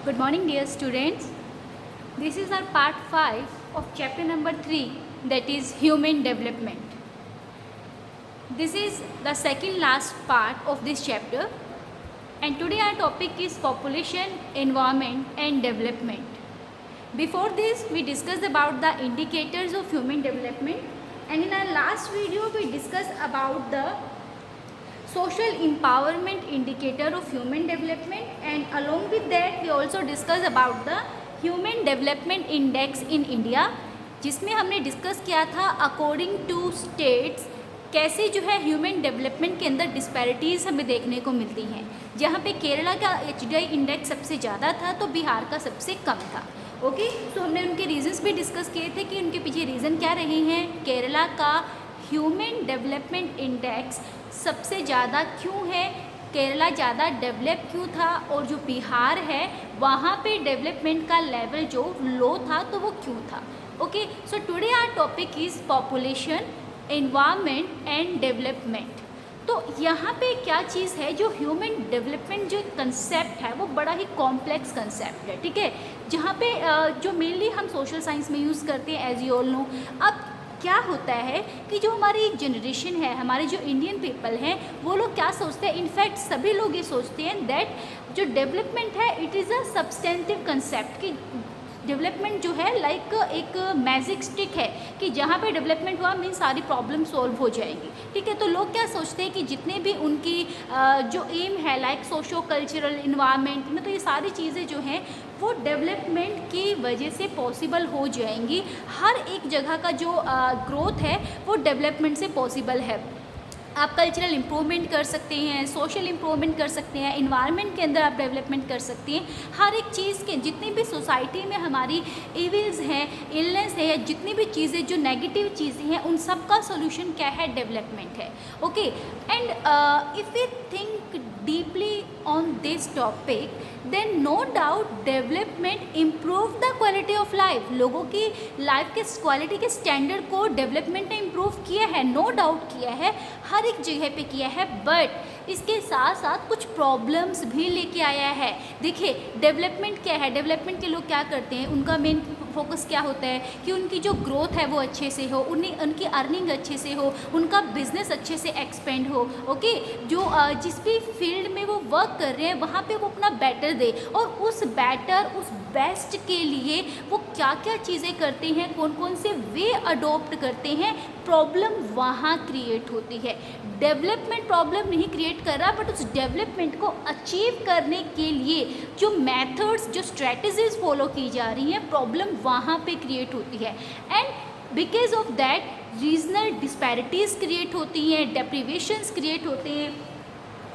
Good morning, dear students. This is our part 5 of chapter number 3, that is human development. This is the second last part of this chapter, and today our topic is population, environment and development. Before this, we discussed about the indicators of human development, and in our last video we discussed about the social empowerment indicator of human development, and along with that we also discuss about the human development index in India, जिसमें हमने discuss किया था according to states कैसे जो है human development के अंदर disparities हमें देखने को मिलती हैं। जहाँ पे केरला का HDI इंडेक्स सबसे ज़्यादा था तो बिहार का सबसे कम था। ओके, तो हमने उनके रीजंस भी डिस्कस किए थे कि उनके पीछे रीज़न क्या रहे हैं। केरला का ह्यूमन डेवलपमेंट इंडेक्स सबसे ज़्यादा क्यों है, केरला ज़्यादा डेवलप क्यों था, और जो बिहार है वहाँ पे डेवलपमेंट का लेवल जो लो था तो वो क्यों था। Okay, so today our topic is population, environment and development. तो यहाँ पे क्या चीज़ है, जो ह्यूमन डेवलपमेंट जो कंसेप्ट है वो बड़ा ही कॉम्प्लेक्स कंसेप्ट है, ठीक है, जहाँ पे जो मेनली हम सोशल साइंस में यूज़ करते हैं एज यू ऑल नो। अब क्या होता है कि जो हमारी जनरेशन है, हमारे जो इंडियन पीपल हैं, वो लोग क्या सोचते हैं, इनफैक्ट सभी लोग ये सोचते हैं दैट जो डेवलपमेंट है it is a substantive concept, कि डेवलपमेंट जो है लाइक एक मैजिक स्टिक है कि जहाँ पे डेवलपमेंट हुआ मीन सारी प्रॉब्लम सॉल्व हो जाएंगी, ठीक है। तो लोग क्या सोचते हैं कि जितने भी उनकी जो एम है लाइक सोशो कल्चरल इन्वायरमेंट में, तो ये सारी चीज़ें जो हैं वो डेवलपमेंट की वजह से पॉसिबल हो जाएंगी। हर एक जगह का जो ग्रोथ है वो डेवलपमेंट से पॉसिबल है। आप कल्चरल इम्प्रूवमेंट कर सकते हैं, सोशल इम्प्रूवमेंट कर सकते हैं, इन्वायरमेंट के अंदर आप डेवलपमेंट कर सकते हैं। हर एक चीज़ के जितनी भी सोसाइटी में हमारी इविल्स हैं, इलनेस है, या जितनी भी चीज़ें जो नेगेटिव चीज़ें हैं उन सब का सोल्यूशन क्या है, डेवलपमेंट है। Okay, and if we think deeply on this topic then no doubt development improve the quality of life. लोगों की लाइफ के क्वालिटी के स्टैंडर्ड को डेवलपमेंट ने इम्प्रूव किया है, नो डाउट किया है, हर एक जगह पे किया है, बट इसके साथ साथ कुछ प्रॉब्लम्स भी लेके आया है। देखिए डेवलपमेंट क्या है, डेवलपमेंट के लोग क्या करते हैं, उनका मेन फोकस क्या होता है कि उनकी जो ग्रोथ है वो अच्छे से हो, उनकी अर्निंग अच्छे से हो, उनका बिजनेस अच्छे से एक्सपेंड हो। ओके, जो जिस भी फील्ड में वो वर्क कर रहे हैं वहाँ पे वो अपना बेटर दे, और उस बेटर उस बेस्ट के लिए वो क्या क्या चीज़ें करते हैं, कौन कौन से वे अडोप्ट करते हैं, प्रॉब्लम वहाँ क्रिएट होती है। डेवलपमेंट प्रॉब्लम नहीं क्रिएट कर रहा, बट उस डेवलपमेंट को अचीव करने के लिए जो मेथड्स जो स्ट्रेटजीज फॉलो की जा रही हैं, प्रॉब्लम वहाँ पे क्रिएट होती है। And because of that regional disparities create होती हैं, डेप्रिवेशंस क्रिएट होते हैं,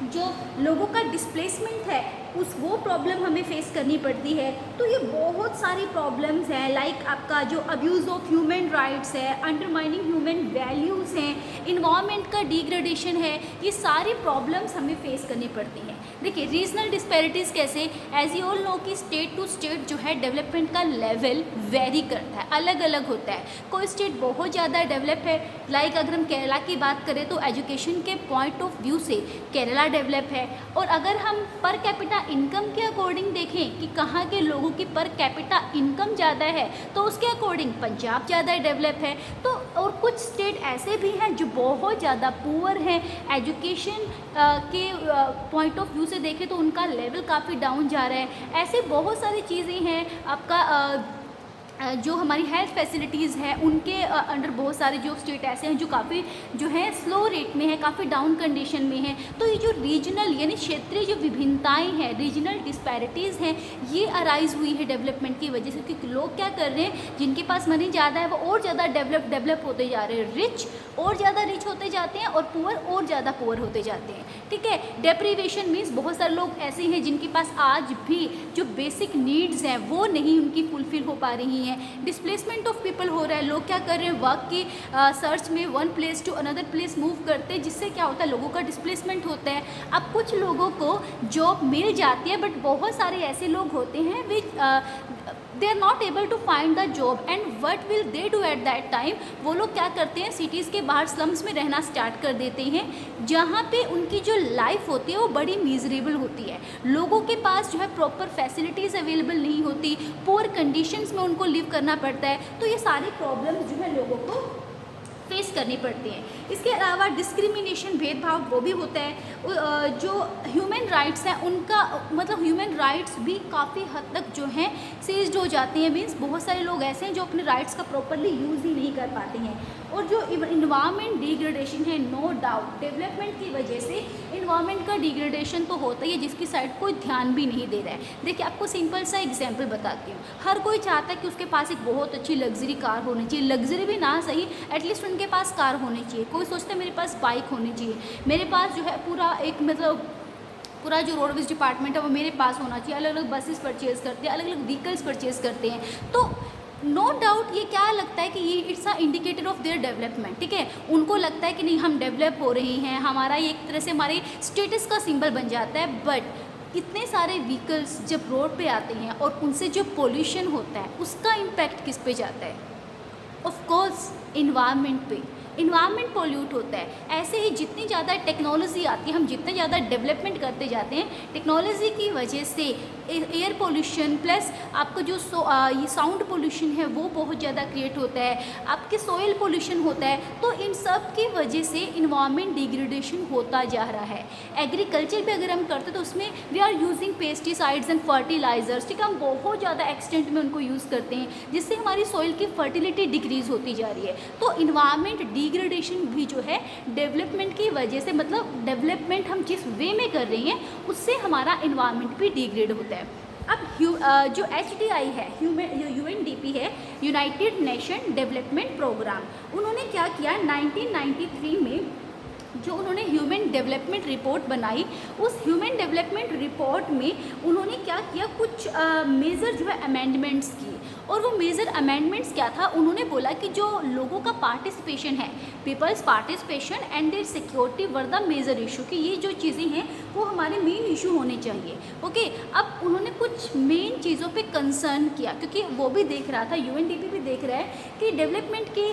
जो लोगों का डिस्प्लेसमेंट है वो प्रॉब्लम हमें फेस करनी पड़ती है। तो ये बहुत सारी प्रॉब्लम्स हैं, लाइक आपका जो अब्यूज़ ऑफ ह्यूमन राइट्स है, अंडरमाइनिंग ह्यूमन वैल्यूज़ हैं, इन्वायरमेंट का डिग्रेडेशन है, ये सारी प्रॉब्लम्स हमें फेस करनी पड़ती हैं। देखिए रीजनल डिस्पैरिटीज़ कैसे, एज यू ऑल नो कि स्टेट टू स्टेट जो है डेवलपमेंट का लेवल वेरी करता है, अलग अलग होता है। कोई स्टेट बहुत ज़्यादा डेवलप है, लाइक अगर हम केरला की बात करें तो एजुकेशन के पॉइंट ऑफ व्यू से केरला डेवलप है, और अगर हम पर कैपिटा इनकम के अकॉर्डिंग देखें कि कहाँ के लोगों की पर कैपिटा इनकम ज़्यादा है तो उसके अकॉर्डिंग पंजाब ज़्यादा डेवलप है। तो और कुछ स्टेट ऐसे भी हैं जो बहुत ज़्यादा पुअर हैं, एजुकेशन के पॉइंट ऑफ व्यू से देखें तो उनका लेवल काफ़ी डाउन जा रहा है। ऐसे बहुत सारी चीज़ें हैं, आपका जो हमारी हेल्थ फैसिलिटीज़ हैं उनके अंडर बहुत सारे जो स्टेट ऐसे हैं जो काफ़ी जो है स्लो रेट में है, काफ़ी डाउन कंडीशन में है। तो ये जो रीजनल यानी क्षेत्रीय जो विभिन्नताएं हैं, रीजनल डिस्पैरिटीज़ हैं, ये अराइज हुई है डेवलपमेंट की वजह से, क्योंकि लोग क्या कर रहे हैं, जिनके पास मनी ज़्यादा है वो और ज़्यादा डेवलप होते जा रहे हैं, रिच और ज़्यादा रिच होते जाते हैं और पुअर और ज़्यादा पुअर होते जाते हैं, ठीक है। डेप्रीवेशन मीन्स बहुत सारे लोग ऐसे हैं जिनके पास आज भी जो बेसिक नीड्स हैं वो नहीं उनकी फुलफिल हो पा रही हैं। डिस्प्लेसमेंट ऑफ पीपल हो रहा है, लोग क्या कर रहे हैं, वर्क की सर्च में one place to another place move करते हैं, जिससे क्या होता है, लोगों का डिस्प्लेसमेंट होता है। अब कुछ लोगों को जॉब मिल जाती है, बट बहुत सारे ऐसे लोग होते हैं which they are not able to find the job and what will they do at that time. वो लोग क्या करते हैं, सिटीज़ के बाहर स्लम्स में रहना स्टार्ट कर देते हैं, जहाँ पे उनकी जो लाइफ होती है वो बड़ी मीजरेबल होती है। लोगों के पास जो है प्रॉपर फैसिलिटीज़ अवेलेबल नहीं होती, पुअर कंडीशंस में उनको लिव करना पड़ता है। तो ये सारी प्रॉब्लम्स जो है लोगों को फेस करनी पड़ती हैं। इसके अलावा डिस्क्रिमिनेशन, भेदभाव वो भी होता है। जो ह्यूमन राइट्स हैं उनका मतलब ह्यूमन राइट्स भी काफ़ी हद तक जो हैं सीज्ड हो जाती हैं। मीन्स बहुत सारे लोग ऐसे हैं जो अपने राइट्स का प्रॉपरली यूज़ ही नहीं कर पाते हैं। और जो इन्वायरमेंट डिग्रेडेशन है, नो डाउट डेवलपमेंट की वजह से इन्वायरमेंट का डिग्रेडेशन तो होता ही है, जिसकी साइड कोई ध्यान भी नहीं दे रहा है। देखिए आपको सिंपल सा एग्जांपल बताती हूँ। हर कोई चाहता है कि उसके पास एक बहुत अच्छी लग्जरी कार होनी चाहिए, लग्जरी भी ना सही एटलीस्ट उनके पास कार होनी चाहिए। कोई सोचता है मेरे पास बाइक होनी चाहिए, मेरे पास जो है पूरा एक मतलब पूरा जो रोडवेज डिपार्टमेंट है वो मेरे पास होना चाहिए। अलग अलग बसेस परचेज़ करते हैं, अलग अलग व्हीकल्स परचेज़ करते हैं। तो नो डाउट ये क्या लगता है कि ये it's a indicator of their development, ठीक है। उनको लगता है कि नहीं हम डेवलप हो रहे हैं, हमारा ये एक तरह से हमारे स्टेटस का सिंबल बन जाता है। बट इतने सारे व्हीकल्स जब रोड पे आते हैं और उनसे जो पोल्यूशन होता है उसका इम्पैक्ट किस पे जाता है? ऑफ कोर्स इन्वायरमेंट पे। इन्वायरमेंट पोल्यूट होता है। ऐसे ही जितनी ज़्यादा टेक्नोलॉजी आती है, हम जितने ज़्यादा डेवलपमेंट करते जाते हैं, टेक्नोलॉजी की वजह से एयर पोल्यूशन प्लस आपका जो ये साउंड पोल्यूशन है वो बहुत ज़्यादा क्रिएट होता है, आपके सोयल पोल्यूशन होता है। तो इन सब की वजह से इन्वायरमेंट डिग्रेडेशन होता जा रहा है। एग्रीकल्चर भी अगर हम करते तो उसमें we are using pesticides and fertilisers, ठीक है। हम बहुत ज़्यादा एक्सटेंट में उनको यूज़ करते हैं, जिससे हमारी सॉइल की फर्टिलिटी डिक्रीज़ होती जा रही है। तो इन्वायरमेंट डिग्रेडेशन भी जो है डेवलपमेंट की वजह से, मतलब डेवलपमेंट हम जिस वे में कर रहे हैं उससे हमारा इन्वायरमेंट भी डिग्रेड होता है। अब जो HDI है, UNDP है, यूनाइटेड नेशन डेवलपमेंट प्रोग्राम, उन्होंने क्या किया 1993 में जो उन्होंने ह्यूमन डेवलपमेंट रिपोर्ट बनाई, उस ह्यूमन डेवलपमेंट रिपोर्ट में उन्होंने क्या किया, कुछ मेजर जो है अमेंडमेंट्स की। और वो मेजर अमेंडमेंट्स क्या था, उन्होंने बोला कि जो लोगों का पार्टिसिपेशन है, people's participation and their security were the major issue, कि ये जो चीज़ें हैं वो हमारे मेन इशू होने चाहिए। ओके, अब उन्होंने कुछ मेन चीज़ों पे कंसर्न किया, क्योंकि वो भी देख रहा था, UNDP भी देख रहा है कि डेवलपमेंट की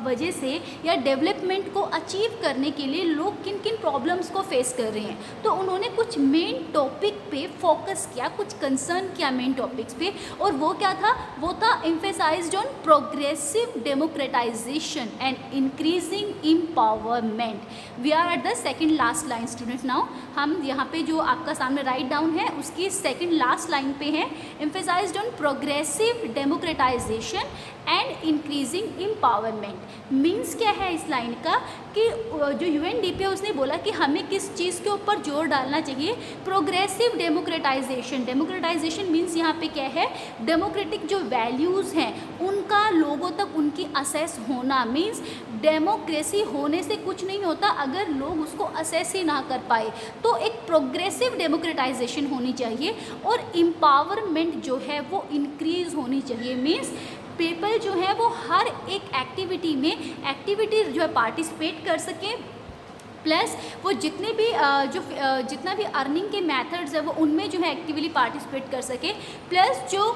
वजह से या डेवलपमेंट को अचीव करने के लिए लोग किन किन प्रॉब्लम्स को फेस कर रहे हैं। तो उन्होंने कुछ मेन टॉपिक पे फोकस किया, कुछ कंसर्न किया मेन टॉपिक्स पे। और वो क्या था, वो था emphasised on progressive democratisation and increasing empowerment. We are at the second last line student. Now हम यहाँ पे जो आपका सामने राइट डाउन है उसकी सेकेंड लास्ट लाइन पे है, emphasised on progressive democratisation and increasing empowerment. Means क्या है इस लाइन का कि जो UNDP है उसने बोला कि हमें किस चीज़ के ऊपर जोर डालना चाहिए, प्रोग्रेसिव डेमोक्रेटाइजेशन। डेमोक्रेटाइजेशन मीन्स यहाँ पे क्या है, डेमोक्रेटिक जो वैल्यूज़ हैं उनका लोगों तक उनकी असेस होना। मीन्स डेमोक्रेसी होने से कुछ नहीं होता अगर लोग उसको असेस ही ना कर पाए। तो एक प्रोग्रेसिव डेमोक्रेटाइजेशन होनी चाहिए और एम्पावरमेंट जो है वो इंक्रीज़ होनी चाहिए। मीन्स पीपल जो है वो हर एक एक्टिविटी जो है पार्टिसिपेट कर सकें, प्लस वो जितने भी जितना भी अर्निंग के मेथड्स है वो उनमें जो है एक्टिवली पार्टिसिपेट कर सके। प्लस जो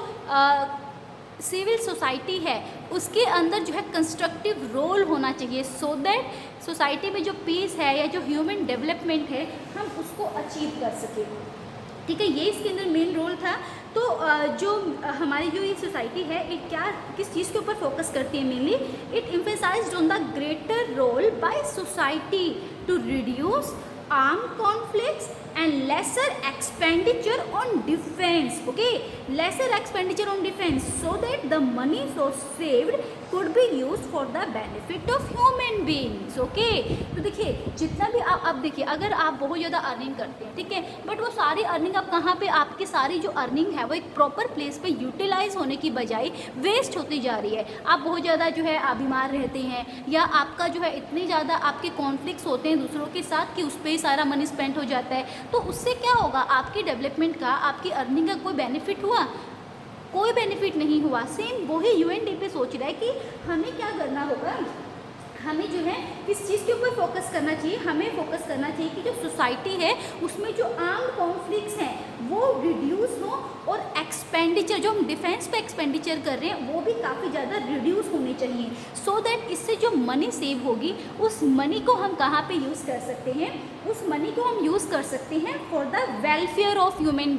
सिविल सोसाइटी है उसके अंदर जो है कंस्ट्रक्टिव रोल होना चाहिए, सो दैट सोसाइटी में जो पीस है या जो ह्यूमन डेवलपमेंट है हम उसको अचीव कर सकें, ठीक है। ये इसके अंदर मेन रोल था। तो जो हमारी जो ये सोसाइटी है ये क्या किस चीज़ के ऊपर फोकस करती है mainly, it emphasised on the greater role by society to reduce arm conflicts and lesser expenditure on defense, okay, lesser expenditure on defense, so that the money so saved could be used for the benefit of human beings, okay। तो देखिए जितना भी आप अब देखिए अगर आप बहुत ज़्यादा अर्निंग करते हैं, ठीक है, बट वो सारी अर्निंग आप कहाँ पे, आपकी सारी जो अर्निंग है वो एक प्रॉपर प्लेस पे यूटिलाइज होने की बजाय वेस्ट होती जा रही है। आप बहुत ज़्यादा जो है बीमार रहते हैं या आपका जो है इतने ज़्यादा आपके कॉन्फ्लिक्ट्स होते हैं दूसरों के साथ कि उस पर ही सारा मनी स्पेंड हो जाता है। तो उससे क्या होगा, आपकी डेवलपमेंट का, आपकी अर्निंग का कोई बेनिफिट हुआ? कोई बेनिफिट नहीं हुआ। सेम वही UNDP सोच रहा है कि हमें क्या करना होगा, हमें जो है किस चीज़ के ऊपर फोकस करना चाहिए, हमें फोकस करना चाहिए कि जो सोसाइटी है उसमें जो आर्म्ड कॉन्फ्लिक्ट्स हैं वो रिड्यूस हो और एक्सपेंडिचर जो हम डिफेंस पे एक्सपेंडिचर कर रहे हैं वो भी काफ़ी ज़्यादा रिड्यूस होने चाहिए, सो दैट इससे जो मनी सेव होगी उस मनी को हम कहाँ पे यूज़ कर सकते हैं, उस मनी को हम यूज़ कर सकते हैं for the welfare of human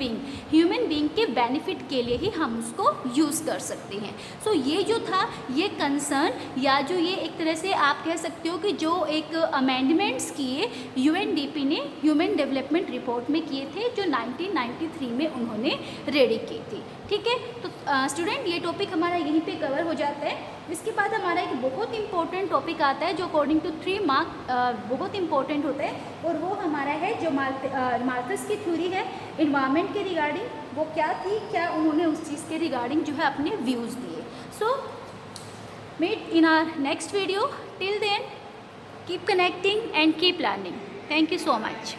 being के बेनिफिट के लिए ही हम उसको यूज़ कर सकते हैं। सो ये जो था ये कंसर्न या जो ये एक तरह से आप कह सकते हो कि जो एक अमेंडमेंट्स किए यूएनडीपी ने ह्यूमन डेवलपमेंट रिपोर्ट में किए थे जो 1993 में उन्होंने रेडी की थी। ठीक है, तो स्टूडेंट ये टॉपिक हमारा यहीं पे कवर हो जाता है। इसके बाद हमारा एक बहुत इंपॉर्टेंट टॉपिक आता है जो अकॉर्डिंग टू 3 मार्क बहुत इंपॉर्टेंट होता है, और वो हमारा है जो मार्कस की थ्योरी है इन्वायरमेंट के रिगार्डिंग, वो क्या थी, क्या उन्होंने उस चीज़ के रिगार्डिंग जो है अपने व्यूज़ दिए। So meet in our next video, till then keep connecting and keep learning. Thank you so much.